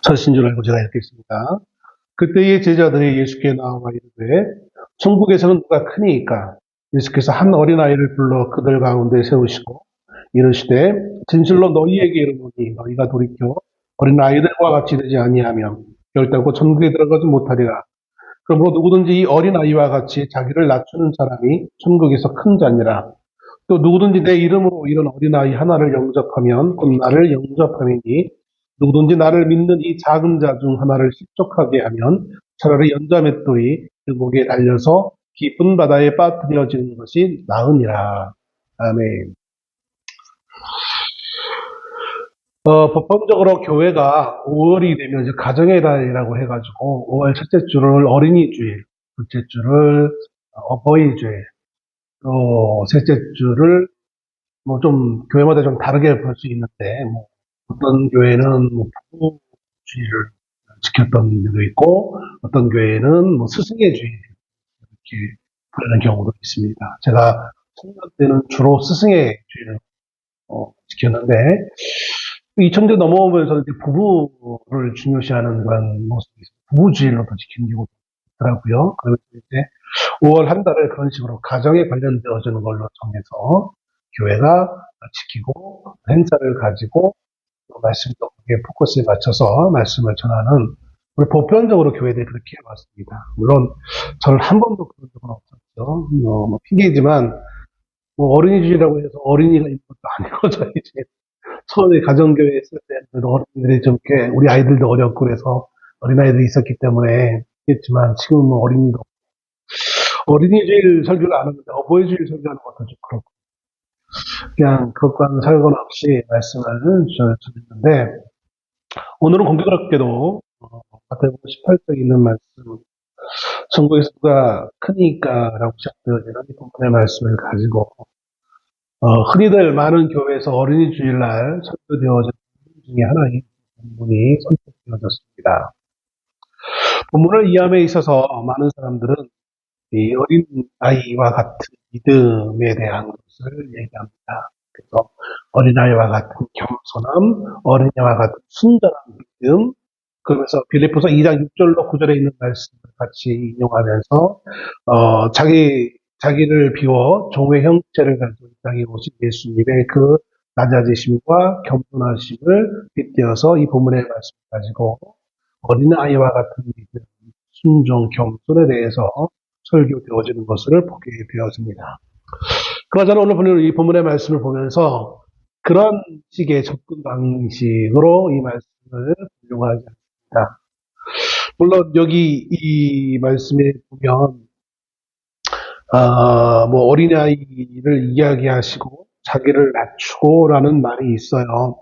설신 줄 알고 제가 읽겠습니다. 그때의 제자들이 예수께 나와 이르되 천국에서는 누가 크니까 예수께서 한 어린아이를 불러 그들 가운데 세우시고 이르시되 진실로 너희에게 이르노니 너희가 돌이켜 어린아이들과 같이 되지 아니하면 결단코 천국에 들어가지 못하리라. 그러므로 누구든지 이 어린아이와 같이 자기를 낮추는 사람이 천국에서 큰 자니라. 또 누구든지 내 이름으로 이런 어린아이 하나를 영접하면 곧 나를 영접함이니 누구든지 나를 믿는 이 작은 자 중 하나를 실족하게 하면 차라리 연자맷돌이 그 목에 달려서 깊은 바다에 빠뜨려지는 것이 나으니라. 아멘. 보편적으로 교회가 5월이 되면 이제 가정의 달이라고 해가지고 5월 첫째 주를 어린이 주일, 둘째 주를 어버이 주일, 또 셋째 주를 뭐 좀 교회마다 좀 다르게 볼 수 있는데 뭐 어떤 교회는 뭐 부부 주일을 지켰던 데도 있고 어떤 교회는 뭐 스승의 주일 이렇게 부르는 경우도 있습니다. 제가 청년 때는 주로 스승의 주일을 지켰는데 2000대 넘어오면서 이제 부부를 중요시하는 그런 모습이 있어요. 부부주일로도 지키는 경우도 있더라고요. 그리고 이제 5월 한 달을 그런 식으로 가정에 관련되어지는 걸로 정해서 교회가 지키고 행사를 가지고 말씀도 거기에 포커스에 맞춰서 말씀을 전하는 우리 보편적으로 교회들이 그렇게 해왔습니다. 물론 저는 한 번도 그런 적은 없었죠. 뭐 핑계지만 뭐 어린이주일이라고 해서 어린이가 있는 것도 아니고 저희 이제 처음에 가정교회 했을 때는 어린이들이 좀 이렇게 우리 아이들도 어렸고 그래서 어린아이들이 있었기 때문에 했지만 지금은 뭐 어린이도 어린이주일 설교를 안 하는데 어버이주일 설교하는 것도 좀 그렇고 그냥 그것과는 상관없이 말씀을 전했는데 오늘은 공교롭게도 마태복음 18장에 있는 말씀 천국에서 누가 크니까라고 시작되어지는 이 본문의 말씀을 가지고 흔히들 많은 교회에서 어린이 주일날 설교되어지는 중에 하나인 본문이 선택되어졌습니다. 본문을 이해함에 있어서 많은 사람들은 이 어린 아이와 같은 믿음에 대한 것을 얘기합니다. 그래서 어린아이와 같은 겸손함, 어린아이와 같은 순전한 믿음, 그러면서 빌립보서 2장 6절로 9절에 있는 말씀을 같이 인용하면서 자기를 비워 종의 형체를 가지고 이 땅에 오신 예수님의 그 낮아지심과 겸손하심을 빗대어서 이 본문의 말씀을 가지고 어린아이와 같은 믿음, 순종, 겸손에 대해서 설교되어지는 것을 보게 되었습니다. 그러자는 오늘 보는 이 본문의 말씀을 보면서 그런 식의 접근 방식으로 이 말씀을 적용하지 않습니다. 물론 여기 이 말씀에 보면 뭐 어린아이를 이야기하시고 자기를 낮추고라는 말이 있어요.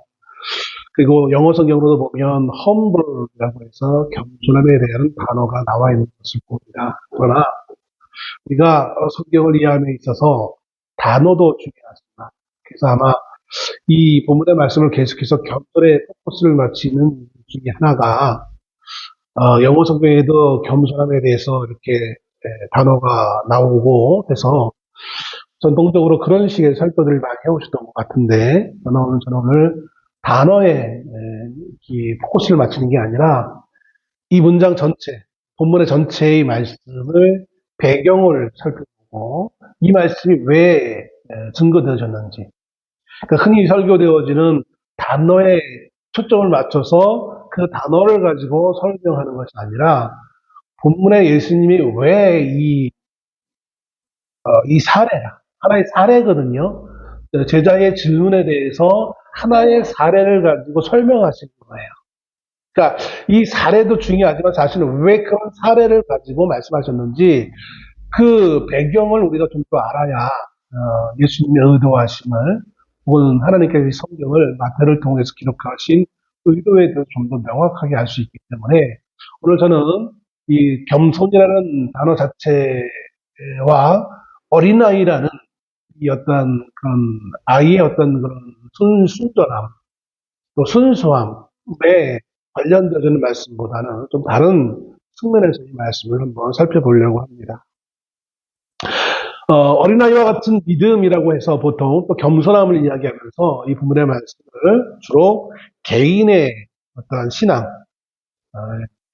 그리고 영어 성경으로도 보면 humble이라고 해서 겸손함에 대한 단어가 나와 있는 것을 봅니다. 그러나 우리가 성경을 이해함에 있어서 단어도 중요하지만 그래서 아마 이 본문의 말씀을 계속해서 겸손에 포커스를 맞추는 이유 중에 하나가 영어 성경에도 겸손함에 대해서 이렇게 단어가 나오고 해서 전통적으로 그런 식의 설교들을 많이 해오셨던 것 같은데 저는 오늘 단어에 이 포커스를 맞추는 게 아니라 이 문장 전체, 본문의 전체의 말씀을 배경을 살펴보고 이 말씀이 왜 증거되어졌는지 그러니까 흔히 설교되어지는 단어에 초점을 맞춰서 그 단어를 가지고 설명하는 것이 아니라 본문에 예수님이 왜 이 사례라 하나의 사례거든요. 제자의 질문에 대해서 하나의 사례를 가지고 설명하시는 거예요. 그러니까 이 사례도 중요하지만 사실은 왜 그런 사례를 가지고 말씀하셨는지 그 배경을 우리가 좀 더 알아야 예수님의 의도하심을 혹은 하나님께서 성경을 마태를 통해서 기록하신 의도에 대해서 좀 더 명확하게 알 수 있기 때문에 오늘 저는 이 겸손이라는 단어 자체와 어린아이라는 이 어떤 그런 아이의 어떤 그런 순전함 또 순수함에 관련되는 말씀보다는 좀 다른 측면에서 이 말씀을 한번 살펴보려고 합니다. 어린아이와 같은 믿음이라고 해서 보통 또 겸손함을 이야기하면서 이 부분의 말씀을 주로 개인의 어떤 신앙,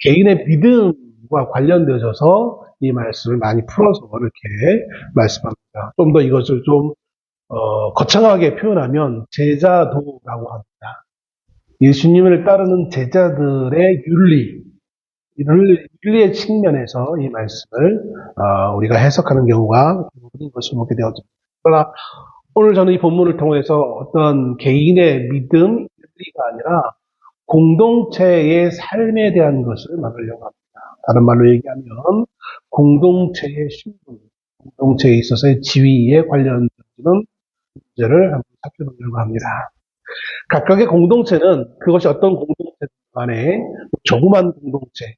개인의 믿음과 관련되어져서 이 말씀을 많이 풀어서 이렇게 말씀합니다. 좀 더 이것을 좀 거창하게 표현하면 제자도라고 합니다. 예수님을 따르는 제자들의 윤리의 측면에서 이 말씀을 우리가 해석하는 경우가 대부분인 것을 보게 되었습니다. 그러나 오늘 저는 이 본문을 통해서 어떤 개인의 믿음, 윤리가 아니라 공동체의 삶에 대한 것을 나누려고 합니다. 다른 말로 얘기하면 공동체의 신분, 공동체에 있어서의 지위에 관련되는 문제를 한번 살펴보려고 합니다. 각각의 공동체는 그것이 어떤 공동체든 간에 조그만 공동체,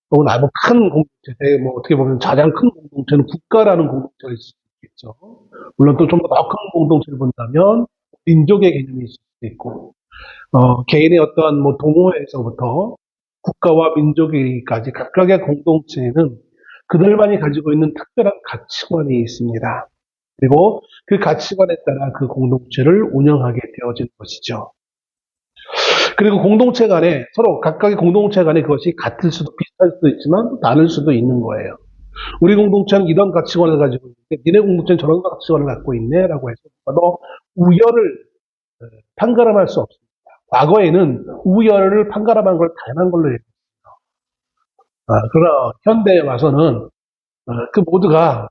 또는 아주 큰 공동체, 어떻게 보면 가장 큰 공동체는 국가라는 공동체가 있을 수 있겠죠. 물론 또 좀 더 큰 공동체를 본다면 민족의 개념이 있을 수도 있고, 개인의 어떠한 동호회에서부터 국가와 민족에까지 각각의 공동체에는 그들만이 가지고 있는 특별한 가치관이 있습니다. 그리고 그 가치관에 따라 그 공동체를 운영하게 되어진 것이죠. 그리고 공동체 간에 서로 각각의 공동체 간에 그것이 같을 수도 비슷할 수도 있지만 다를 수도 있는 거예요. 우리 공동체는 이런 가치관을 가지고 있는데 니네 공동체는 저런 가치관을 갖고 있네라고 해서 너 우열을 판가름할 수 없습니다. 과거에는 우열을 판가름한 걸 다양한 걸로 얘기했어요. 그러나 현대에 와서는 그 모두가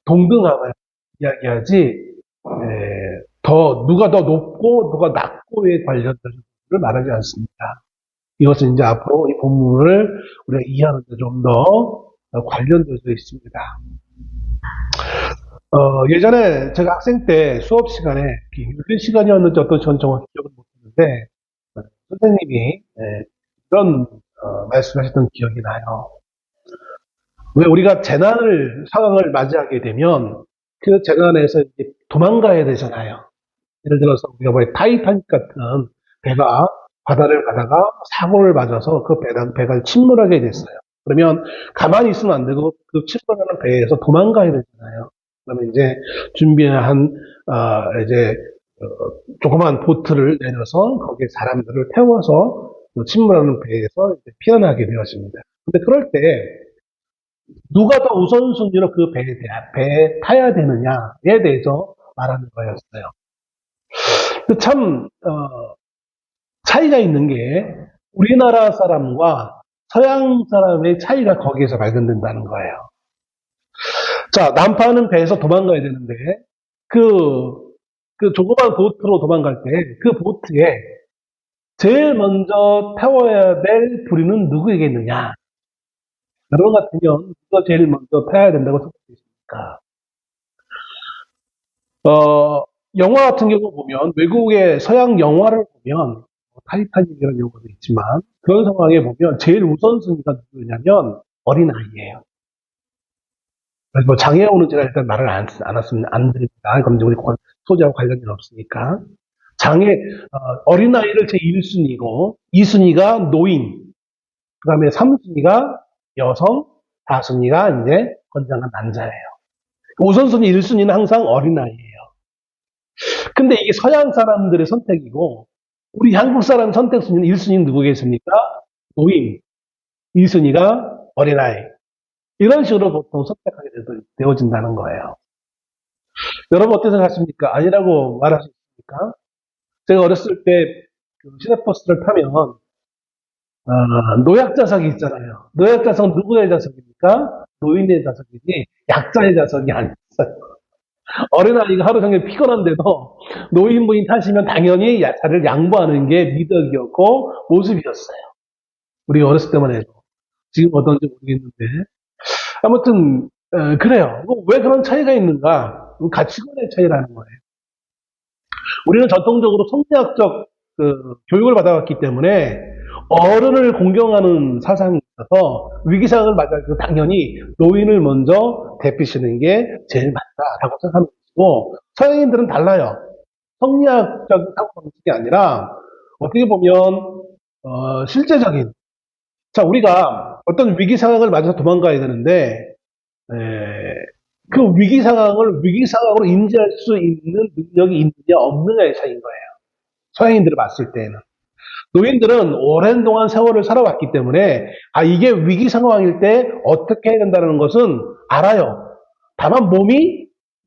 동등함을 이야기하지 누가 더 높고 누가 낮고에 관련된 것을 말하지 않습니다. 이것은 이제 앞으로 이 본문을 우리가 이해하는 데 좀 더 관련되어 있습니다. 예전에 제가 학생 때 수업 시간에 윤리 시간이었는지 어떤 전 정확히 기억을 못했는데 선생님이 이런 말씀하셨던 기억이 나요. 왜 우리가 재난을 상황을 맞이하게 되면 그 재난에서 이제 도망가야 되잖아요. 예를 들어서 우리가 타이타닉 같은 배가 바다를 가다가 사고를 맞아서 그 배가 침몰하게 됐어요. 그러면 가만히 있으면 안 되고 그 침몰하는 배에서 도망가야 되잖아요. 그러면 이제 준비한 이제 조그만 보트를 내려서 거기에 사람들을 태워서 침몰하는 배에서 이제 피난하게 되었습니다. 근데 그럴 때 누가 더 우선순위로 그 배에 타야 되느냐에 대해서 말하는 거였어요. 참 차이가 있는 게 우리나라 사람과 서양 사람의 차이가 거기에서 발견된다는 거예요. 자, 난파하는 배에서 도망가야 되는데 그 조그만 보트로 도망갈 때 그 보트에 제일 먼저 태워야 될 부리는 누구에게있느냐? 여러분 같으면 누가 제일 먼저 타야 된다고 생각하십니까? 영화 같은 경우 보면 외국의 서양 영화를 보면 타이타닉이라는 영화도 있지만 그런 상황에 보면 제일 우선순위가 누구냐면 어린아이예요. 그래서 장애 오는 제가 일단 말을 안 드립니다. 그럼 우리 소재하고 관련이 없으니까. 어린아이를 제 1순위고 2순위가 노인, 그 다음에 3순위가 여성, 4순위가 이제 건장한 남자예요. 우선순위 1순위는 항상 어린아이예요. 근데 이게 서양 사람들의 선택이고 우리 한국 사람 선택순위는 1순위는 누구겠습니까? 노인, 2순위가 어린아이. 이런 식으로 보통 선택하게 되어진다는 거예요. 여러분 어떻게 생각하십니까? 아니라고 말하십니까? 제가 어렸을 때 시내버스를 타면 노약자석이 있잖아요. 노약자석은 누구의 자석입니까? 노인의 자석이지 약자의 자석이 아니었어요. 어린아이가 하루 종일 피곤한데도 노인분이 타시면 당연히 자리를 양보하는 게 미덕이었고 모습이었어요. 우리 어렸을 때만 해도. 지금 어떤지 모르겠는데. 아무튼 그래요. 왜 그런 차이가 있는가? 가치관의 차이라는 거예요. 우리는 전통적으로 성리학적 교육을 받아왔기 때문에 어른을 공경하는 사상이 있어서 위기상을 맞이할 때 당연히 노인을 먼저 대피시는 게 제일 맞다라고 생각하는 것이고 서양인들은 달라요. 성리학적인 사고방식이 아니라 어떻게 보면 실제적인 자 우리가 어떤 위기 상황을 맞아서 도망가야 되는데 그 위기 상황을 위기 상황으로 인지할 수 있는 능력이 있느냐 없느냐의 차이인 거예요. 서양인들을 봤을 때는 노인들은 오랜 동안 세월을 살아왔기 때문에 이게 위기 상황일 때 어떻게 해야 된다는 것은 알아요. 다만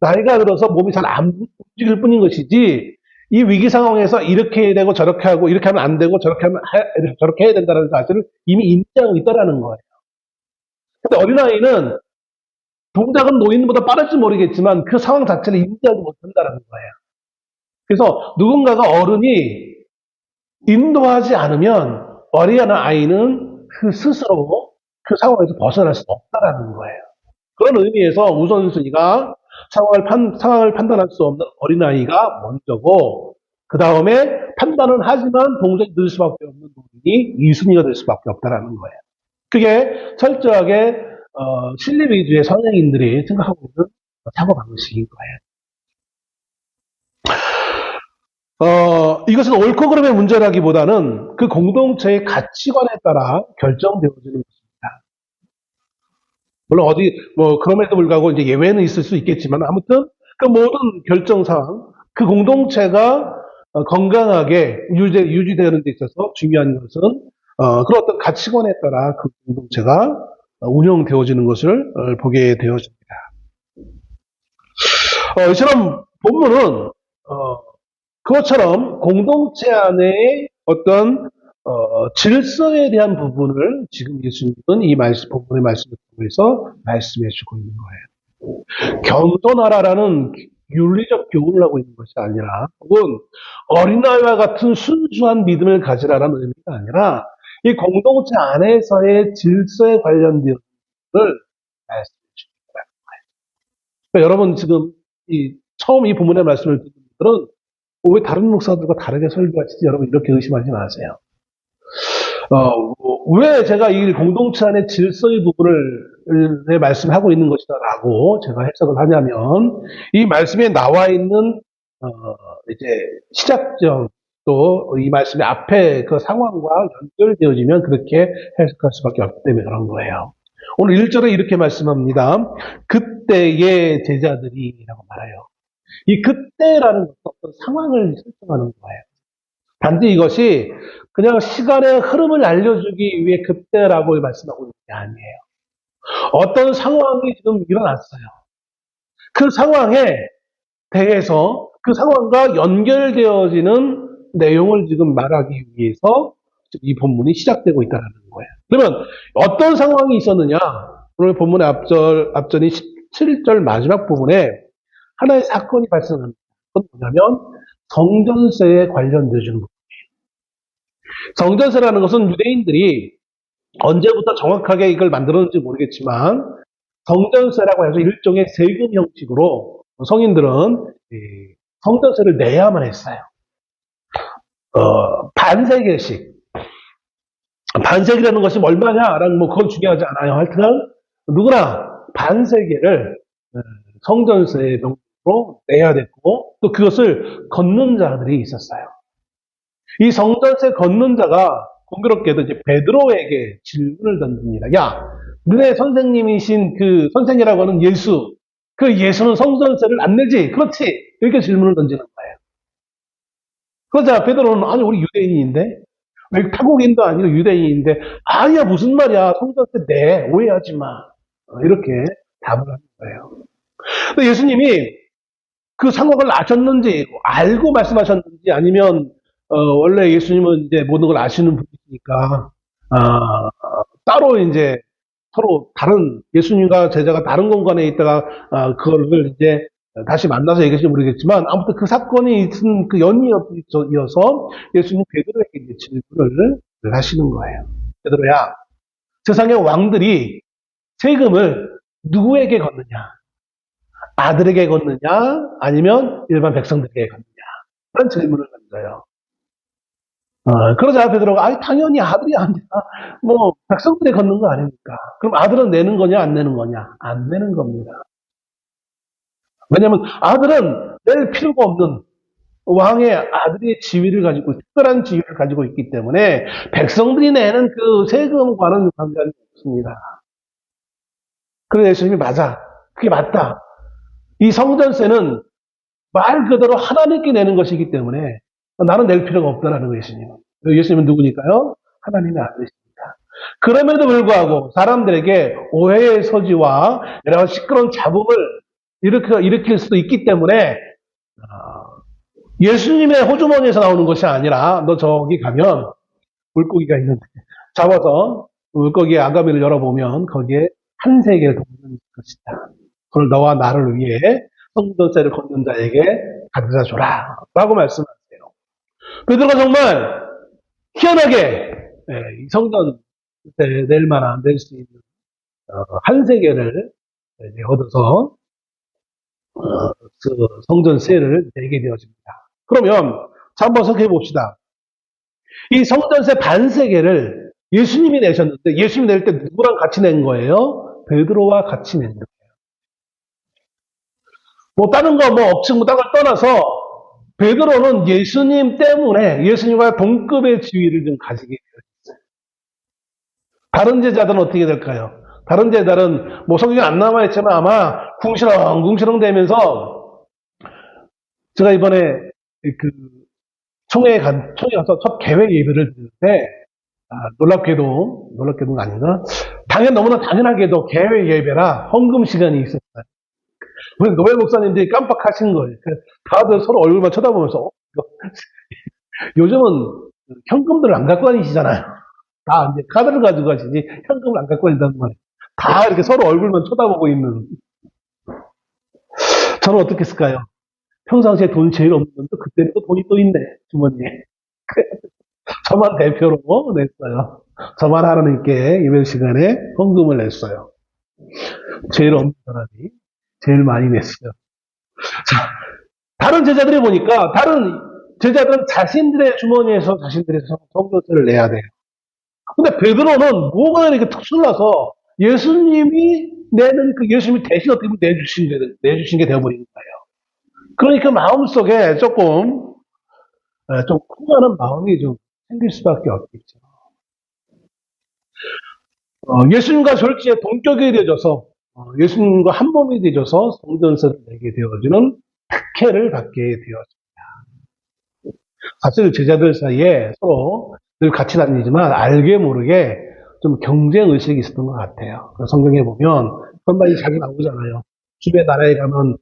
나이가 들어서 몸이 잘 안 움직일 뿐인 것이지 이 위기 상황에서 이렇게 해야 되고 저렇게 하고 이렇게 하면 안 되고 저렇게 해야 된다는 사실을 이미 인지하고 있다라는 거예요. 근데 어린아이는 동작은 노인보다 빠를지 모르겠지만 그 상황 자체를 인지하지 못한다는 거예요. 그래서 누군가가 어른이 인도하지 않으면 어린아이는 그 스스로 그 상황에서 벗어날 수 없다라는 거예요. 그런 의미에서 우선순위가 상황을 판단할 수 없는 어린아이가 먼저고, 그 다음에 판단은 하지만 동작이 늦을 수밖에 없는 노인이 2순위가 될 수밖에 없다라는 거예요. 그게 철저하게 신뢰 위주의 선생님들이 생각하고 있는 사고 방식인 거예요. 이것은 옳고 그름의 문제라기보다는 그 공동체의 가치관에 따라 결정되어지는 것입니다. 물론 그럼에도 불구하고 이제 예외는 있을 수 있겠지만, 아무튼 그 모든 결정사항, 그 공동체가 건강하게 유지되는 데 있어서 중요한 것은 그런 어떤 가치관에 따라 그 공동체가 운영되어지는 것을 보게 되어집니다. 이처럼 본문은 그것처럼 공동체 안에 어떤 질서에 대한 부분을 지금 예수님은 이 본문의 말씀을 통해서 말씀해 주고 있는 거예요. 겸손하라라는 윤리적 교훈을 하고 있는 것이 아니라, 혹은 어린아이와 같은 순수한 믿음을 가지라라는 의미가 아니라, 이 공동체 안에서의 질서에 관련된 것을 말씀해 주고 있는 거예요. 그러니까 여러분 지금 처음 이 본문의 말씀을 듣는 분들은 왜 다른 목사들과 다르게 설교하시지? 여러분 이렇게 의심하지 마세요. 왜 제가 이 공동체 안의 질서의 부분을 말씀하고 있는 것이다라고 제가 해석을 하냐면, 이 말씀에 나와 있는 이제 시작점, 또 이 말씀의 앞에 그 상황과 연결되어지면 그렇게 해석할 수밖에 없기 때문에 그런 거예요. 오늘 1절에 이렇게 말씀합니다. 그때의 제자들이라고 말해요. 이 그때라는 것은 어떤 상황을 설정하는 거예요. 단지 이것이 그냥 시간의 흐름을 알려주기 위해 그때라고 말씀하고 있는 게 아니에요. 어떤 상황이 지금 일어났어요. 그 상황에 대해서 그 상황과 연결되어지는 내용을 지금 말하기 위해서 이 본문이 시작되고 있다는 거예요. 그러면 어떤 상황이 있었느냐? 오늘 본문의 앞전이 17절 마지막 부분에 하나의 사건이 발생합니다. 그건 뭐냐면 성전세에 관련되어지는 부분이에요. 성전세라는 것은 유대인들이 언제부터 정확하게 이걸 만들었는지 모르겠지만 성전세라고 해서 일종의 세금 형식으로 성인들은 성전세를 내야만 했어요. 반세계씩. 반세기라는 것이 얼마냐라는 그건 중요하지 않아요. 하여튼 누구나 반세계를 성전세의 명목으로 내야 됐고, 또 그것을 걷는 자들이 있었어요. 이 성전세 걷는 자가 공교롭게도 이제 베드로에게 질문을 던집니다. 야, 너네 선생님이신 그 선생이라고 하는 예수, 그 예수는 성전세를 안 내지? 그렇지? 이렇게 질문을 던지는 거예요. 그러자 베드로는 아니 우리 유대인인데, 왜 타국인도 아니고 유대인인데, 아니야 무슨 말이야, 성전세 내, 오해하지 마, 이렇게 답을 하는 거예요. 근데 예수님이 그 상황을 아셨는지, 알고 말씀하셨는지, 아니면 원래 예수님은 이제 모든 걸 아시는 분이니까 따로 이제 서로 다른, 예수님과 제자가 다른 공간에 있다가 그거를 이제 다시 만나서 얘기할지 모르겠지만, 아무튼 그 사건이 있은 그 연이어서 예수님 베드로에게 이제 질문을 하시는 거예요. 베드로야, 세상의 왕들이 세금을 누구에게 걷느냐? 아들에게 걷느냐? 아니면 일반 백성들에게 걷느냐? 그런 질문을 던져요. 그러자 베드로가 당연히 아들이 아니라 백성들이 걷는 거 아닙니까? 그럼 아들은 내는 거냐 안 내는 거냐? 안 내는 겁니다. 왜냐하면 아들은 낼 필요가 없는 왕의 아들의 지위를 가지고, 특별한 지위를 가지고 있기 때문에 백성들이 내는 그 세금과는 관계가 없습니다. 그래서 예수님이 맞아, 그게 맞다. 이 성전세는 말 그대로 하나님께 내는 것이기 때문에 나는 낼 필요가 없다라는 거예요, 예수님은. 예수님은 누구니까요? 하나님의 아들이십니다. 그럼에도 불구하고 사람들에게 오해의 소지와 여러 가지 시끄러운 잡음을 일으킬 수도 있기 때문에 예수님의 호주머니에서 나오는 것이 아니라 너 저기 가면 물고기가 있는데 잡아서 물고기의 아가미를 열어보면 거기에 한 세계를 돕는 것이다. 그걸 너와 나를 위해 성전세를 걷는 자에게 가져다 줘라 라고 말씀하세요. 베드로가 정말 희한하게 이 성전세 낼 수 있는 한 세계를 얻어서 그 성전세를 내게 되어집니다. 그러면 자 한번 생각해 봅시다. 이 성전세 반세계를 예수님이 내셨는데 예수님이 낼 때 누구랑 같이 낸 거예요? 베드로와 같이 낸 거예요. 뭐 다른 거 뭐 업층 뭐 다른 걸 떠나서 베드로는 예수님 때문에 예수님과 동급의 지위를 좀 가지게 되었어요. 다른 제자들은 어떻게 될까요? 다른 제자들은 뭐 성경에 안 남아 있지만 아마 궁시렁 되면서 제가 이번에 그 총회에 가서 첫 개회 예배를 드렸는데 놀랍게도가 아닌가? 너무나 당연하게도 개회 예배라 헌금 시간이 있었어요. 노벨 목사님들이 깜빡하신 거예요. 다들 서로 얼굴만 쳐다보면서 요즘은 현금들을 안 갖고 다니시잖아요. 다 이제 카드를 가지고 가시지 현금을 안 갖고 다닌다는 말이에요. 다 이렇게 서로 얼굴만 쳐다보고 있는. 저는 어떻게 했을까요? 평상시에 돈 제일 없는 건데 그때는 또 돈이 또 있네 주머니에. 저만 대표로 냈어요. 저만 하나님께 예배 시간에 헌금을 냈어요. 제일 없는 사람이 제일 많이 냈어요. 자, 다른 제자들이 보니까 다른 제자들은 자신들의 주머니에서 자신들의 성전세를 내야 돼요. 근데 베드로는 뭐가 이렇게 특출나서 예수님이 내는 그 예수님이 대신 어떻게 내주신 게 되어버린 거예요. 그러니까 마음속에 좀 쿵하는 마음이 좀 생길 수밖에 없겠죠. 예수님과 절지에 동격이 되어져서 예수님과 한 몸이 되어져서 성전세를 내게 되어지는 특혜를 받게 되었습니다. 사실 제자들 사이에 서로 늘 같이 다니지만 알게 모르게 좀 경쟁 의식이 있었던 것 같아요. 성경에 보면 그런 말이 자주 나오잖아요. 주변 나라에 가면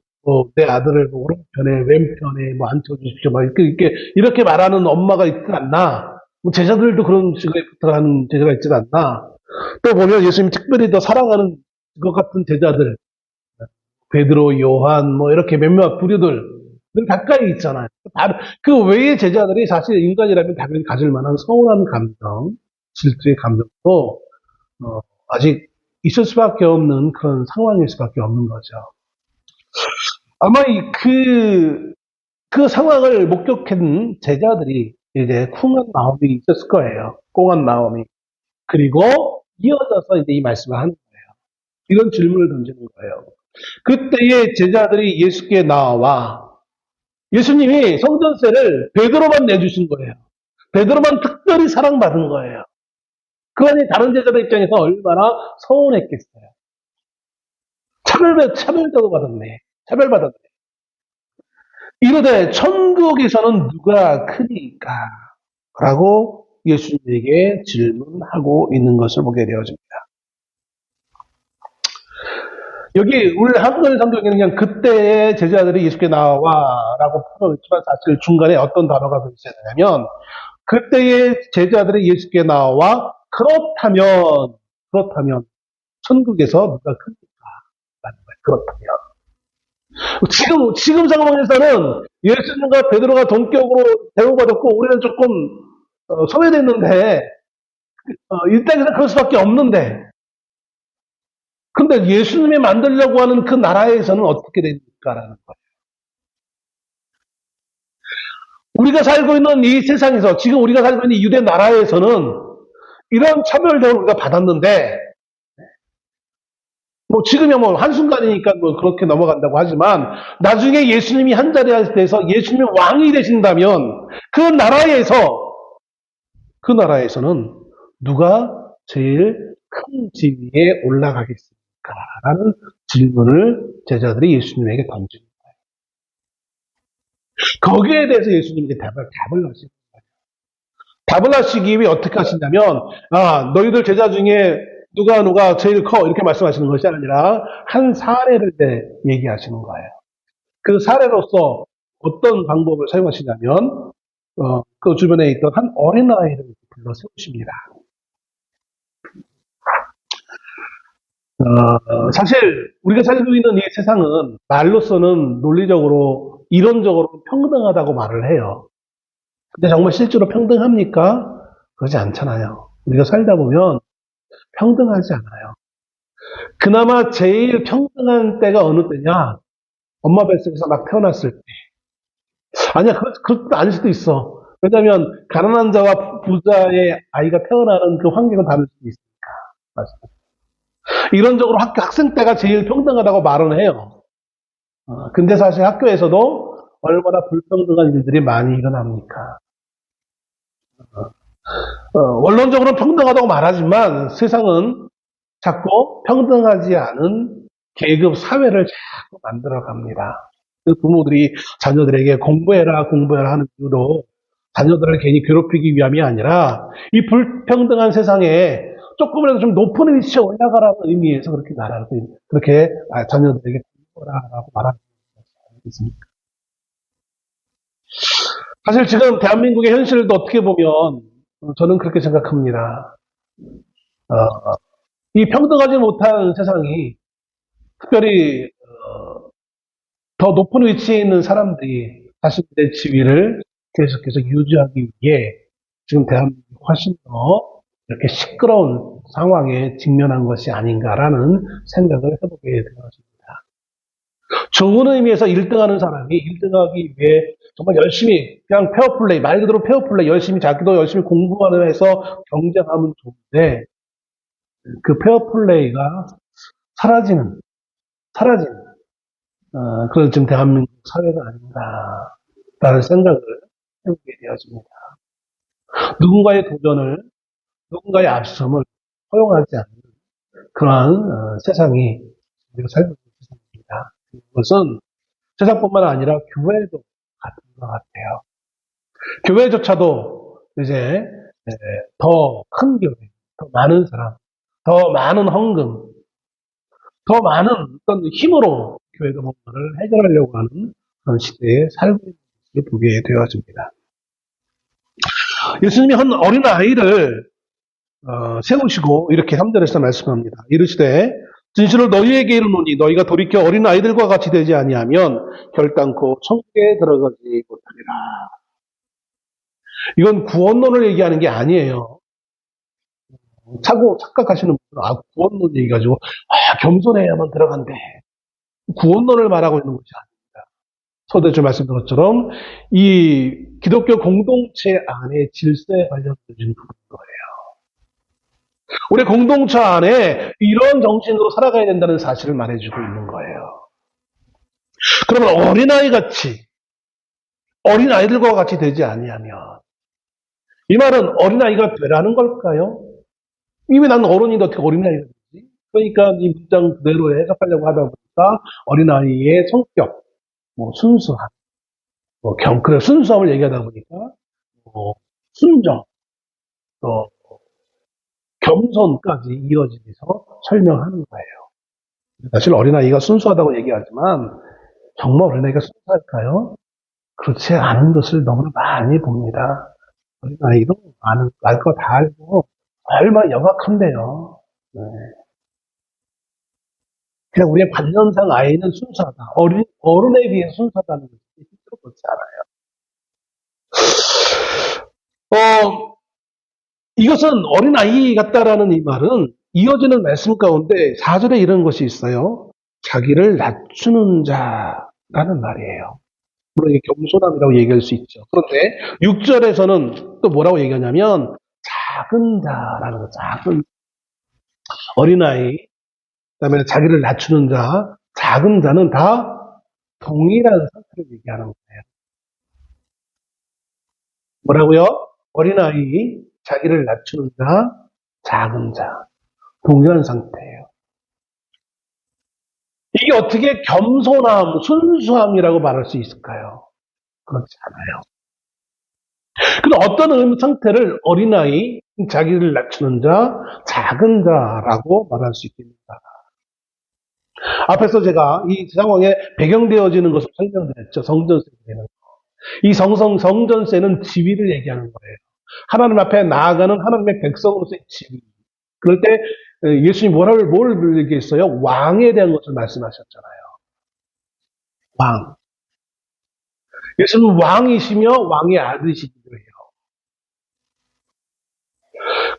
내 아들을 오른편에 왼편에 앉혀주십시오. 이렇게 말하는 엄마가 있지 않나? 제자들도 그런 식으로 부탁하는 제자가 있지 않나? 또 보면 예수님 특별히 더 사랑하는 것 같은 제자들, 베드로, 요한, 이렇게 몇몇 부류들 늘 가까이 있잖아요. 그 외의 제자들이 사실 인간이라면 당연히 가질 만한 서운한 감정, 질투의 감정도 아직 있을 수밖에 없는 그런 상황일 수밖에 없는 거죠. 아마 그 상황을 목격한 제자들이 이제 쿵한 마음이 있었을 거예요. 꽁한 마음이. 그리고 이어져서 이제 이 말씀을 하는 거예요. 이런 질문을 던지는 거예요. 그때의 제자들이 예수께 나와 예수님이 성전세를 베드로만 내주신 거예요. 베드로만 특별히 사랑받은 거예요. 그거는 다른 제자들 입장에서 얼마나 서운했겠어요. 차별도 받았네. 차별받았네. 이르되 천국에서는 누가 크니까? 라고 예수님에게 질문하고 있는 것을 보게 되어집니다. 여기 우리 한글 성경에는 그냥 그때의 제자들이 예수께 나와 라고 풀어있지만 사실 중간에 어떤 단어가 있어야 되냐면 그때의 제자들이 예수께 나와 그렇다면 천국에서 누가 크니까? 라는 거예요. 그렇다면. 지금 상황에서는 예수님과 베드로가 동격으로 대우받았고 우리는 조금 소외됐는데 이 땅에서 그럴 수밖에 없는데 근데 예수님이 만들려고 하는 그 나라에서는 어떻게 됩니까라는 거예요. 우리가 살고 있는 이 세상에서 지금 우리가 살고 있는 이 유대 나라에서는 이런 차별 대우를 우리가 받았는데 지금이야 한순간이니까 그렇게 넘어간다고 하지만 나중에 예수님이 한 자리에 대해서 예수님이 왕이 되신다면 그 나라에서는 누가 제일 큰 지위에 올라가겠습니까? 라는 질문을 제자들이 예수님에게 던지는 거예요. 거기에 대해서 예수님이 답을 하시는 거예요. 답을 하시기 위해 어떻게 하시냐면, 너희들 제자 중에 누가 제일 커 이렇게 말씀하시는 것이 아니라 한 사례를 얘기하시는 거예요. 그 사례로서 어떤 방법을 사용하시냐면 그 주변에 있던 한 어린아이를 불러 세우십니다. 사실 우리가 살고 있는 이 세상은 말로서는 논리적으로 이론적으로 평등하다고 말을 해요. 근데 정말 실제로 평등합니까? 그러지 않잖아요. 우리가 살다 보면 평등하지 않아요. 그나마 제일 평등한 때가 어느 때냐? 엄마 뱃속에서 막 태어났을 때. 아니야, 그것도 아닐 수도 있어. 왜냐하면 가난한 자와 부자의 아이가 태어나는 그 환경은 다를 수도 있으니까. 이론적으로 학생 때가 제일 평등하다고 말은 해요. 근데 사실 학교에서도 얼마나 불평등한 일들이 많이 일어납니까? 원론적으로는 평등하다고 말하지만 세상은 자꾸 평등하지 않은 계급 사회를 자꾸 만들어 갑니다. 그 부모들이 자녀들에게 공부해라 하는 이유도 자녀들을 괜히 괴롭히기 위함이 아니라 이 불평등한 세상에 조금이라도 좀 높은 위치에 올라가라는 의미에서 그렇게 그렇게 자녀들에게 공부하라고 말하는 것이 아니겠습니까? 사실 지금 대한민국의 현실도 어떻게 보면 저는 그렇게 생각합니다. 이 평등하지 못한 세상이 특별히 더 높은 위치에 있는 사람들이 자신들의 지위를 계속해서 유지하기 위해 지금 대한민국이 훨씬 더 이렇게 시끄러운 상황에 직면한 것이 아닌가라는 생각을 해보게 되었습니다. 좋은 의미에서 1등하는 사람이 1등하기 위해 정말 열심히 그냥 페어플레이, 말 그대로 페어플레이 열심히 자기도 열심히 공부하는 해서 경쟁하면 좋은데 그 페어플레이가 사라지는 그런 지금 대한민국 사회가 아닌가라는 생각을 해보게 되었습니다. 누군가의 도전을, 누군가의 앞섬을 허용하지 않는 그러한 세상이 우리가 살고 있는 세상입니다. 그것은 세상뿐만 아니라 교회도 같은 것 같아요. 교회조차도 이제 더 큰 교회, 더 많은 사람, 더 많은 헌금, 더 많은 어떤 힘으로 교회가 뭔가를 해결하려고 하는 그런 시대에 살고 있는 것을 보게 되어집니다. 예수님이 한 어린 아이를 세우시고 이렇게 3절에서 말씀합니다. 이르시되 진실로 너희에게 이르노니 너희가 돌이켜 어린 아이들과 같이 되지 아니하면 결단코 천국에 들어가지 못하리라. 이건 구원론을 얘기하는 게 아니에요. 착각하시는 분들은 구원론 얘기가지고 겸손해야만 들어간대. 구원론을 말하고 있는 것이 아닙니다. 서두에 말씀드린 것처럼 이 기독교 공동체 안에 질서에 관련된 부분거예요. 우리 공동체 안에 이런 정신으로 살아가야 된다는 사실을 말해주고 있는 거예요. 그러면 어린아이들과 같이 되지 아니하면 이 말은 어린아이가 되라는 걸까요? 이미 나는 어른인데 어떻게 어린아이가 되지? 그러니까 이 문장 그대로 해석하려고 하다 보니까 어린아이의 성격, 순수함, 그래, 순수함을 얘기하다 보니까 순정, 또 겸손까지 이어지면서 설명하는 거예요. 사실 어린아이가 순수하다고 얘기하지만 정말 어린아이가 순수할까요? 그렇지 않은 것을 너무나 많이 봅니다. 어린아이도 알 거 다 알고 얼마나 영악한데요. 네. 그냥 우리의 관념상 아이는 순수하다. 어른에 비해 순수하다는 것이 실제로 그렇지 않아요. 이것은 어린아이 같다라는 이 말은 이어지는 말씀 가운데 4절에 이런 것이 있어요. 자기를 낮추는 자라는 말이에요. 물론 이게 겸손함이라고 얘기할 수 있죠. 그런데 6절에서는 또 뭐라고 얘기하냐면 작은 자라는 거, 작은 어린아이, 그다음에 자기를 낮추는 자, 작은 자는 다 동일한 상태를 얘기하는 거예요. 뭐라고요? 어린아이, 자기를 낮추는 자, 작은 자, 동일한 상태예요. 이게 어떻게 겸손함, 순수함이라고 말할 수 있을까요? 그렇지 않아요. 근데 어떤 상태를 어린아이, 자기를 낮추는 자, 작은 자라고 말할 수 있겠습니다. 앞에서 제가 이 상황에 배경되어지는 것을 설명드렸죠. 성전세는. 이 성전세는 지위를 얘기하는 거예요. 하나님 앞에 나아가는 하나님의 백성으로서의 지위. 그럴 때 예수님이 뭘 얘기했어요? 왕에 대한 것을 말씀하셨잖아요. 왕. 예수님은 왕이시며 왕의 아들이시기도 해요.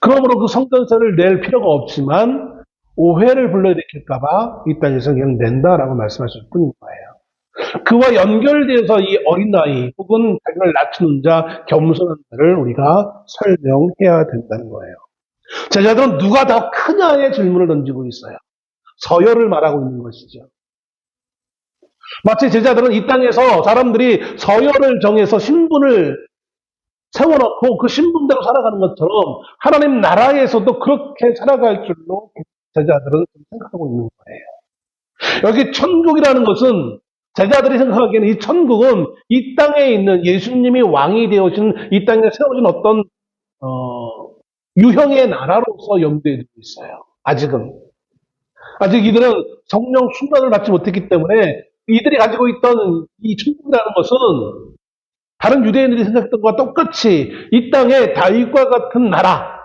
그러므로 그 성전세를 낼 필요가 없지만 오해를 불러일으킬까봐 이 땅에서 그냥 낸다라고 말씀하실 뿐인 거예요. 그와 연결되어서 이 어린아이 혹은 자기를 낮추는 자, 겸손한 자를 우리가 설명해야 된다는 거예요. 제자들은 누가 더 크냐의 질문을 던지고 있어요. 서열을 말하고 있는 것이죠. 마치 제자들은 이 땅에서 사람들이 서열을 정해서 신분을 세워놓고 그 신분대로 살아가는 것처럼 하나님 나라에서도 그렇게 살아갈 줄로 제자들은 생각하고 있는 거예요. 여기 천국이라는 것은 제자들이 생각하기에는 이 천국은 이 땅에 있는 예수님이 왕이 되어진 이 땅에 세워진 어떤 유형의 나라로서 염두에 두고 있어요. 아직은. 아직 이들은 성령 충만을 받지 못했기 때문에 이들이 가지고 있던 이 천국이라는 것은 다른 유대인들이 생각했던 것과 똑같이 이 땅에 다윗과 같은 나라,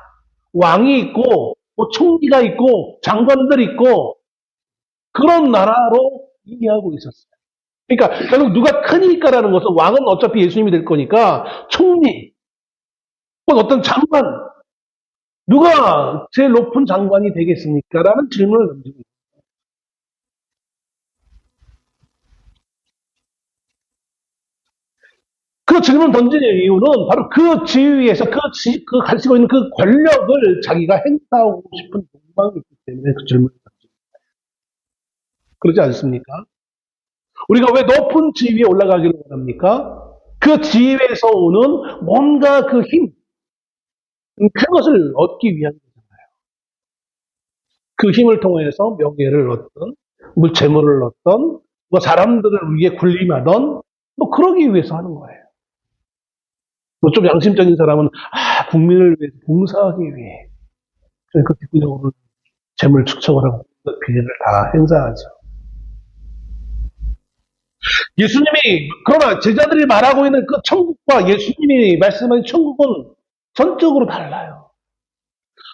왕이 있고 뭐 총리가 있고 장관들이 있고 그런 나라로 이해하고 있었어요. 그러니까 결국 누가 크니까라는 것은 왕은 어차피 예수님이 될 거니까 총리, 어떤 장관, 누가 제일 높은 장관이 되겠습니까? 라는 질문을 던지고 있어요. 그 질문 던지는 이유는 바로 그 지위에서 그 가지고 있는 그 권력을 자기가 행사하고 싶은 욕망이 있기 때문에 그 질문을 던집니다. 그러지 않습니까? 우리가 왜 높은 지위에 올라가기를 원합니까? 그 지위에서 오는 뭔가 그 힘, 그것을 얻기 위한 거잖아요. 그 힘을 통해서 명예를 얻던, 뭐 재물을 얻던, 뭐 사람들을 위해 군림하던, 뭐 그러기 위해서 하는 거예요. 뭐 좀 양심적인 사람은 국민을 위해 봉사하기 위해 그러니까 뒷구녕으로 재물 축적을 하고 비리를 다 행사하죠. 예수님이 그러나 제자들이 말하고 있는 그 천국과 예수님이 말씀하신 천국은 전적으로 달라요.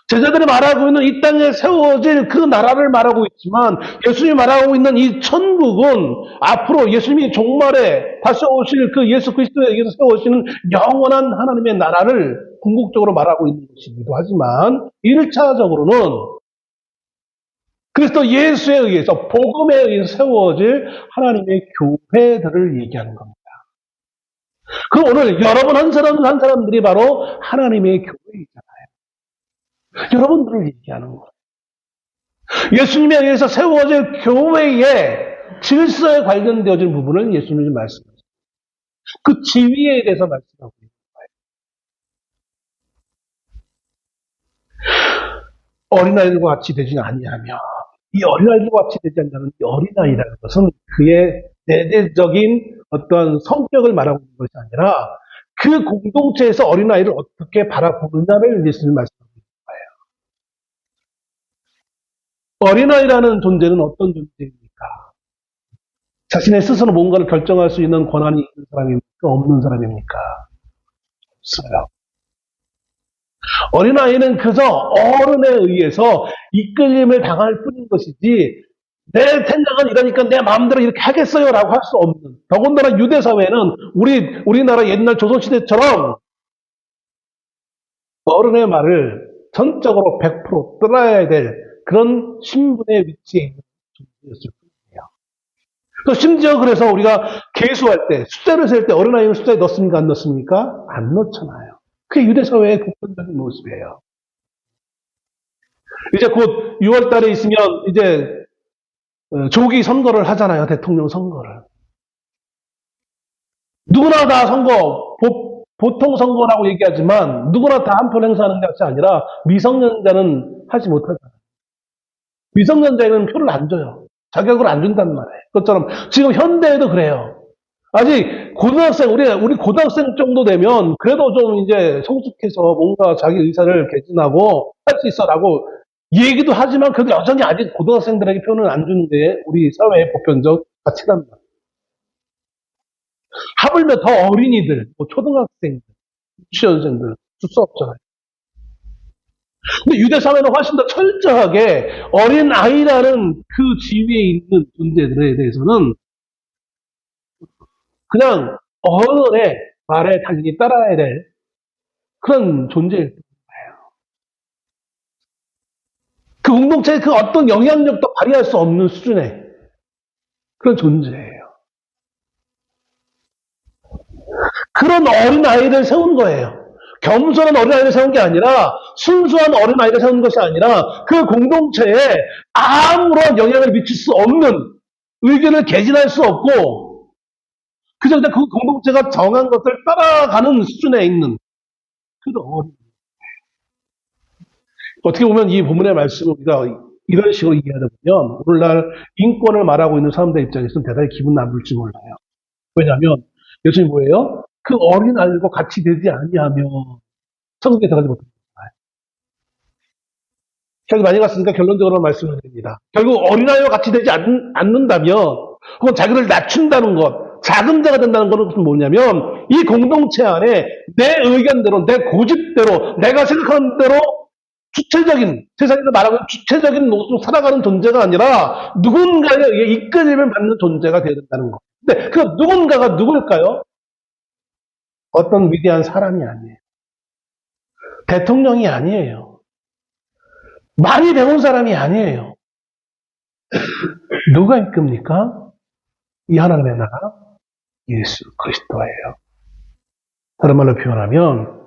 제자들이 말하고 있는 이 땅에 세워질 그 나라를 말하고 있지만 예수님이 말하고 있는 이 천국은 앞으로 예수님이 종말에 다시 오실 그 예수 그리스도에게서 세우시는 영원한 하나님의 나라를 궁극적으로 말하고 있는 것이기도 하지만 1차적으로는 그리스도 예수에 의해서 복음에 의해서 세워질 하나님의 교회들을 얘기하는 겁니다. 그 오늘 여러분 한 사람들이 바로 하나님의 교회이잖아요. 여러분들을 얘기하는 거예요. 예수님에 의해서 세워질 교회의 질서에 관련되어진 부분을 예수님이 말씀하셨어요. 그 지위에 대해서 말씀하고 있는 거예요. 어린아이들과 같이 되지 아니하며 이 어린아이들과 같이 되지 않는다는 이 어린아이라는 것은 그의 내재적인 어떤 성격을 말하고 있는 것이 아니라 그 공동체에서 어린아이를 어떻게 바라보느냐를 예수님이 말씀하고 있는 거예요. 어린아이라는 존재는 어떤 존재입니까? 자신의 스스로 뭔가를 결정할 수 있는 권한이 있는 사람입니까? 없는 사람입니까? 없어요. 어린아이는 그저 어른에 의해서 이끌림을 당할 뿐인 것이지 내 생각은 이러니까 내 마음대로 이렇게 하겠어요 라고 할 수 없는, 더군다나 유대사회는 우리나라 옛날 조선시대처럼 어른의 말을 전적으로 100% 따라야 될 그런 신분의 위치에 있는 존재였을 뿐이에요. 또 심지어 그래서 우리가 계수할 때, 숫자를 셀 때 어린아이를 숫자에 넣습니까? 안 넣습니까? 안 넣잖아요. 그게 유대사회의 보편적인 모습이에요. 이제 곧 6월 달에 있으면 이제 조기 선거를 하잖아요. 대통령 선거를. 누구나 다 선거, 보통 선거라고 얘기하지만 누구나 다 한 표 행사하는 것이 아니라 미성년자는 하지 못하잖아요. 미성년자에는 표를 안 줘요. 자격을 안 준단 말이에요. 그것처럼 지금 현대에도 그래요. 아직 고등학생, 우리 고등학생 정도 되면 그래도 좀 이제 성숙해서 뭔가 자기 의사를 개진하고 할 수 있어라고 얘기도 하지만 그래도 여전히 아직 고등학생들에게 표현을 안 주는 게 우리 사회의 보편적 가치랍니다. 하물며 더 어린이들, 뭐 초등학생들, 유치원생들 줄 수 없잖아요. 근데 유대 사회는 훨씬 더 철저하게 어린 아이라는 그 지위에 있는 존재들에 대해서는 그냥 어른의 말에 당연히 따라야 될 그런 존재일 거예요. 그 공동체에 그 어떤 영향력도 발휘할 수 없는 수준의 그런 존재예요. 그런 어린아이를 세운 거예요. 겸손한 어린아이를 세운 게 아니라 순수한 어린아이를 세운 것이 아니라 그 공동체에 아무런 영향을 미칠 수 없는 의견을 개진할 수 없고 그저 그 공동체가 정한 것을 따라가는 수준에 있는 그런 어린. 어떻게 보면 이 본문의 말씀을 우리가 이런 식으로 이해하다 보면 오늘날 인권을 말하고 있는 사람들 입장에서는 대단히 기분 나쁠지 몰라요. 왜냐하면 예수님 뭐예요? 그 어린 아이들과 같이 되지 아니하면 천국에 들어가지 못합니다. 여기 많이 갔으니까 결론적으로 말씀을 드립니다. 결국 어린아이와 같이 되지 않는다면 혹은 자기를 낮춘다는 것, 작은 자가 된다는 것은 뭐냐면 이 공동체 안에 내 의견대로, 내 고집대로, 내가 생각하는 대로 주체적인, 세상에서 말하는 주체적인 노릇으로 살아가는 존재가 아니라 누군가에 의해 이끌림을 받는 존재가 되어야 된다는 것. 근데 그 누군가가 누굴까요? 어떤 위대한 사람이 아니에요. 대통령이 아니에요. 많이 배운 사람이 아니에요. 누가 이끕니까? 이 하나님의 나라? 예수 그리스도예요. 다른 말로 표현하면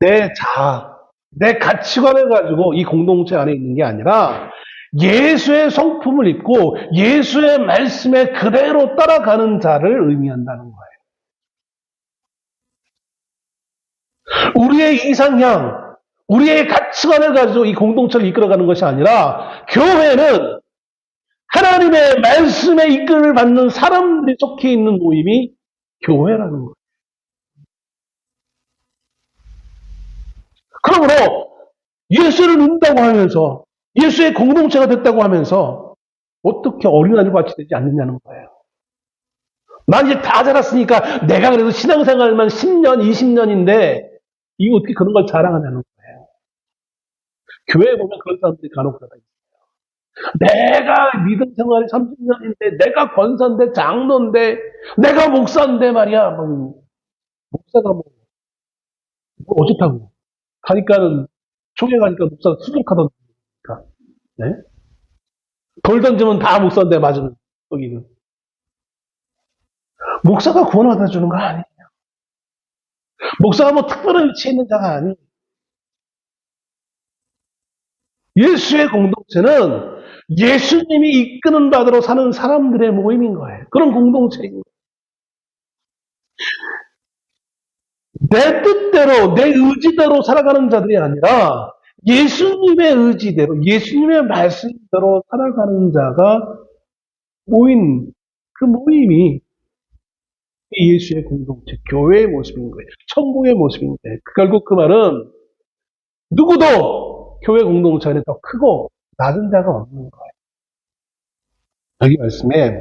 내 자아, 내 가치관을 가지고 이 공동체 안에 있는 게 아니라 예수의 성품을 입고 예수의 말씀에 그대로 따라가는 자를 의미한다는 거예요. 우리의 이상향, 우리의 가치관을 가지고 이 공동체를 이끌어가는 것이 아니라 교회는 하나님의 말씀에 이끌을 받는 사람들이 속해 있는 모임이 교회라는 거예요. 그러므로 예수를 믿는다고 하면서 예수의 공동체가 됐다고 하면서 어떻게 어린아이와 같이 되지 않느냐는 거예요. 난 이제 다 자랐으니까 내가 그래도 신앙생활만 10년, 20년인데 이거 어떻게 그런 걸 자랑하냐는 거예요. 교회에 보면 그런 사람들이 간혹 가다 있어요. 내가 믿음 생활이 30년인데 내가 권사인데 장로인데 내가 목사인데 말이야. 목사가 뭐 어쩌다고. 가니까는 총회 가니까 목사가 수족하던가. 네? 돌 던지면 다 목사인데 맞으면 거기는. 목사가 구원 받아주는 거 아니에요. 목사가 뭐 특별한 위치에 있는 자가 아니에요. 예수의 공동체는 예수님이 이끄는 바대로 사는 사람들의 모임인 거예요. 그런 공동체인 거예요. 내 뜻대로, 내 의지대로 살아가는 자들이 아니라 예수님의 의지대로, 예수님의 말씀대로 살아가는 자가 모인 그 모임이 예수의 공동체, 교회의 모습인 거예요. 천국의 모습인 거예요. 결국 그 말은 누구도 교회 공동체 안에 더 크고 낮은 자가 없는 거예요. 여기 말씀에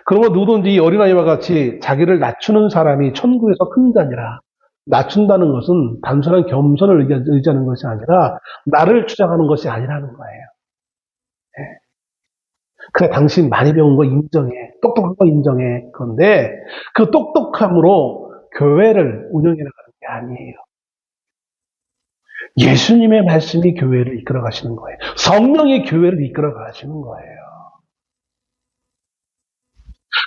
그러면 누구든지 이 어린아이와 같이 자기를 낮추는 사람이 천국에서 큰 자니라. 낮춘다는 것은 단순한 겸손을 의지하는 것이 아니라 나를 주장하는 것이 아니라는 거예요. 그래, 당신 많이 배운 거 인정해. 똑똑한 거 인정해. 그런데 그 똑똑함으로 교회를 운영해 나가는 게 아니에요. 예수님의 말씀이 교회를 이끌어 가시는 거예요. 성령이 교회를 이끌어 가시는 거예요.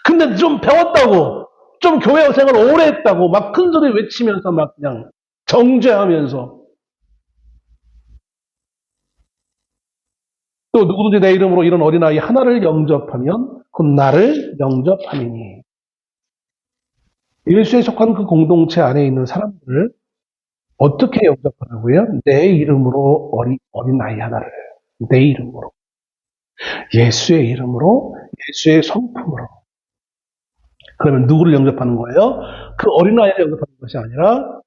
근데 좀 배웠다고, 좀 교회 생활 오래 했다고 막 큰 소리 외치면서 막 그냥 정죄하면서 또 누구든지 내 이름으로 이런 어린아이 하나를 영접하면 곧 나를 영접함이니. 예수에 속한 그 공동체 안에 있는 사람들을 어떻게 영접하라고요? 내 이름으로 어린아이 하나를. 내 이름으로. 예수의 이름으로, 예수의 성품으로. 그러면 누구를 영접하는 거예요? 그 어린아이를 영접하는 것이 아니라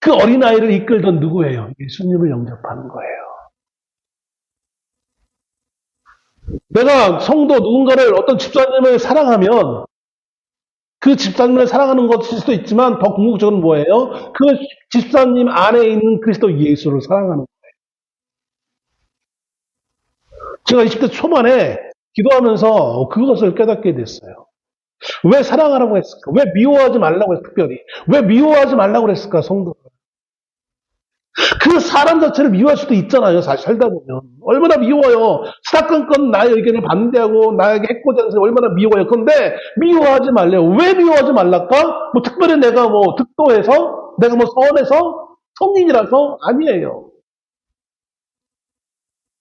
그 어린아이를 이끌던 누구예요? 예수님을 영접하는 거예요. 내가 성도 누군가를 어떤 집사님을 사랑하면 그 집사님을 사랑하는 것일 수도 있지만 더 궁극적으로는 뭐예요? 그 집사님 안에 있는 그리스도 예수를 사랑하는 거예요. 제가 20대 초반에 기도하면서 그것을 깨닫게 됐어요. 왜 사랑하라고 했을까? 왜 미워하지 말라고 했을까? 특별히. 왜 미워하지 말라고 했을까? 성도를. 그 사람 자체를 미워할 수도 있잖아요. 사실 살다 보면. 얼마나 미워요. 사건건 나의 의견을 반대하고 나에게 해코지하는 사람이 얼마나 미워요. 그런데 미워하지 말래요. 왜 미워하지 말랄까? 뭐 특별히 내가 뭐 득도해서? 내가 뭐 서원해서? 성인이라서? 아니에요.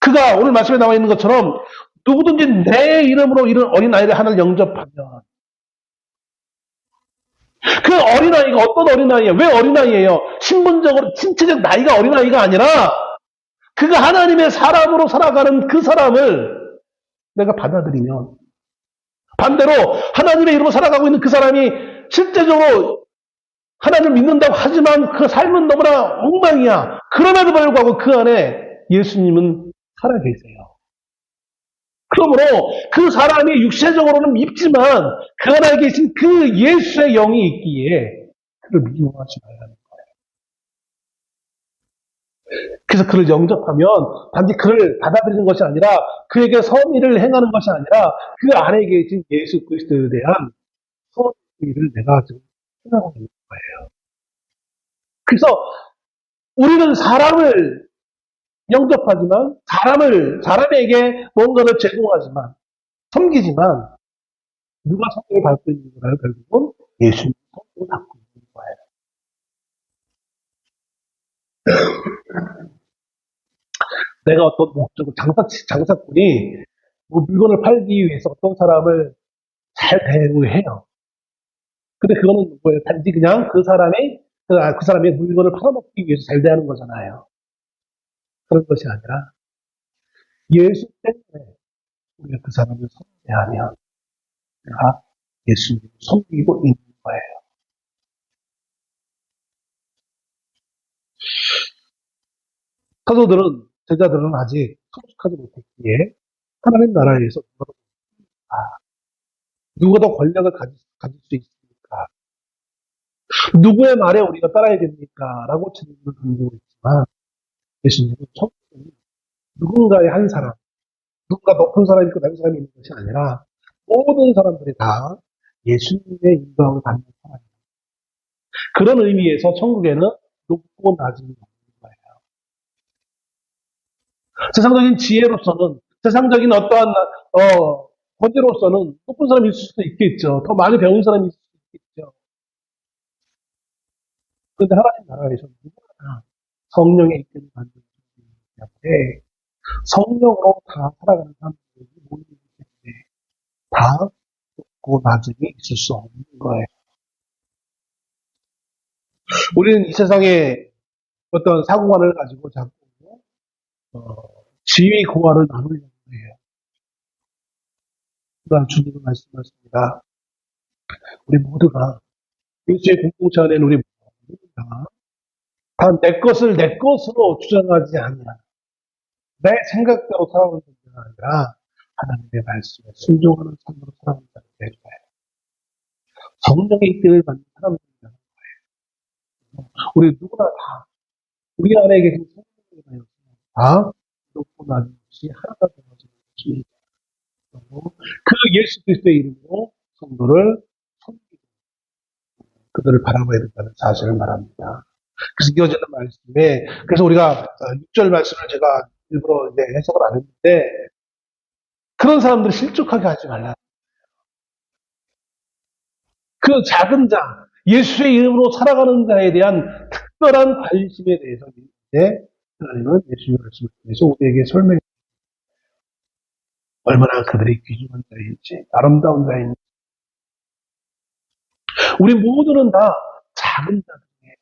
그가 오늘 말씀에 나와 있는 것처럼 누구든지 내 이름으로 이런 어린아이를 하나를 영접하면 그 어린아이가 어떤 어린아이예요? 왜 어린아이예요? 신분적으로 신체적 나이가 어린아이가 아니라 그가 하나님의 사람으로 살아가는 그 사람을 내가 받아들이면 반대로 하나님의 이름으로 살아가고 있는 그 사람이 실제적으로 하나님을 믿는다고 하지만 그 삶은 너무나 엉망이야. 그럼에도 불구하고 그 안에 예수님은 살아계세요. 그러므로 그 사람이 육체적으로는 밉지만 그 안에 계신 그 예수의 영이 있기에 그를 미워하지 말라는 거예요. 그래서 그를 영접하면 단지 그를 받아들이는 것이 아니라 그에게 선의를 행하는 것이 아니라 그 안에 계신 예수 그리스도에 대한 선의를 내가 지금 생각하고 있는 거예요. 그래서 우리는 사람을 영접하지만 사람에게 뭔가를 제공하지만 섬기지만 누가 성경을 받고 있는 거예요? 결국은 예수님 성경을 받고 있는 거예요. 내가 어떤 목적을 장사꾼이 뭐 물건을 팔기 위해서 어떤 사람을 잘 대우해요. 근데 그거는 뭐예요? 단지 그냥 그 사람의 물건을 팔아먹기 위해서 잘 대하는 거잖아요. 그런 것이 아니라 예수 때문에 우리가 그 사람을 섬대하면 내가 예수님을 섬기고 있는 거예요. 제자들은 아직 성숙하지 못했기에 하나님 나라에서 누가 더 권력을 가질 수 있습니까? 누구의 말에 우리가 따라야 됩니까? 라고 질문을 던지고 있지만 예수님은 누군가의 한 사람, 누군가 높은 사람이 있고 낮은 사람이 있는 것이 아니라 모든 사람들이 다 예수님의 인도함을 받는 사람입니다. 그런 의미에서 천국에는 높고 낮은 없는 거예요. 세상적인 지혜로서는 세상적인 어떠한 권위로서는 높은 사람이 있을 수도 있겠죠. 더 많이 배운 사람이 있을 수도 있겠죠. 그런데 하나님 나라에서 누구나 성령의 이끌을 받는 사람이기 때문에 성령으로 다 살아가는 사람들이 모이기 때문에 다 높고 낮음이 있을 수 없는 거예요. 우리는 이 세상에 어떤 사고관을 가지고 자꾸 지위 고하를 나누려고 해요. 그러나 주님은 말씀하십니다. 우리 모두가 예수의 공동체 안에는 우리 모두가 다 내 것을 내 것으로 주장하지 않냐. 내 생각대로 살아가는 것이 아니라 하나님의 말씀에 순종하는 삶으로 살아간다는 게 성령의 이끌을 받는 사람들이라는 거예요. 우리 누구나 다 우리 안에 계신 성령의 다 높고 낮은 것이 하나가 되어지는 것입니다. 그 예수 그리스도의 이름으로 성도를 섬기고 그들을 바라봐야 된다는 사실을 말합니다. 그래서 이어지는 말씀에 그래서 우리가 6절 말씀을 제가 일부러 이제 해석을 안 했는데 그런 사람들을 실족하게 하지 말라. 그 작은 자, 예수의 이름으로 살아가는 자에 대한 특별한 관심에 대해서 이제 하나님은 예수님의 말씀을 통해서 우리에게 설명해 얼마나 그들이 귀중한 자인지 아름다운 자인지 우리 모두는 다 작은 자들이에요.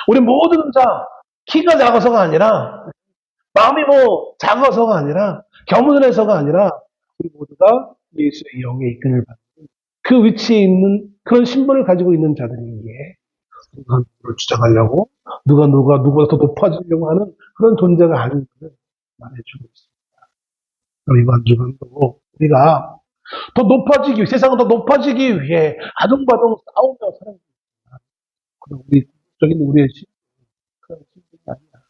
우리 모두는 다 키가 작아서가 아니라 마음이 뭐 작아서가 아니라 겸손해서가 아니라 우리 모두가 예수의 영의 이끌을 받는 그 위치에 있는 그런 신분을 가지고 있는 자들이기에 누가 누구를 주장하려고 누가 누구보다 더 높아지려고 하는 그런 존재가 아닌 것을 말해주고 있습니다. 우리 관주간도 우리가 더 높아지기 위해, 세상은 더 높아지기 위해 아둥바둥 싸우며 살아가고 있습니다. 그럼 우리 적인 우리의 그런 신분이 아니야.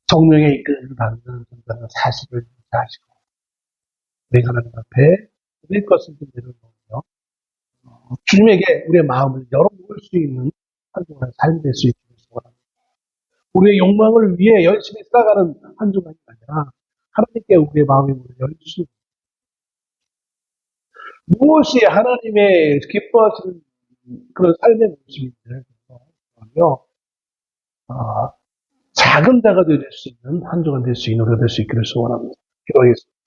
성령의 이끌림을 받는 존재는 사실을 인지하시고 우리 하나님 앞에 우리 것을 좀 내려놓으며 주님에게 우리의 마음을 열어놓을 수 있는 한 주간의 삶이 될 수 있기를 소원합니다. 우리의 욕망을 위해 열심히 살아가는 한 주간이 아니라 하나님께 우리의 마음의 문을 열 수 있는 무엇이 하나님의 기뻐하시는 그런 삶의 모습인지를 며 작은 자가 될 수 있는 한 주간 될 수 있는 우리가 될 수 있기를 소원합니다. 기도하겠습니다.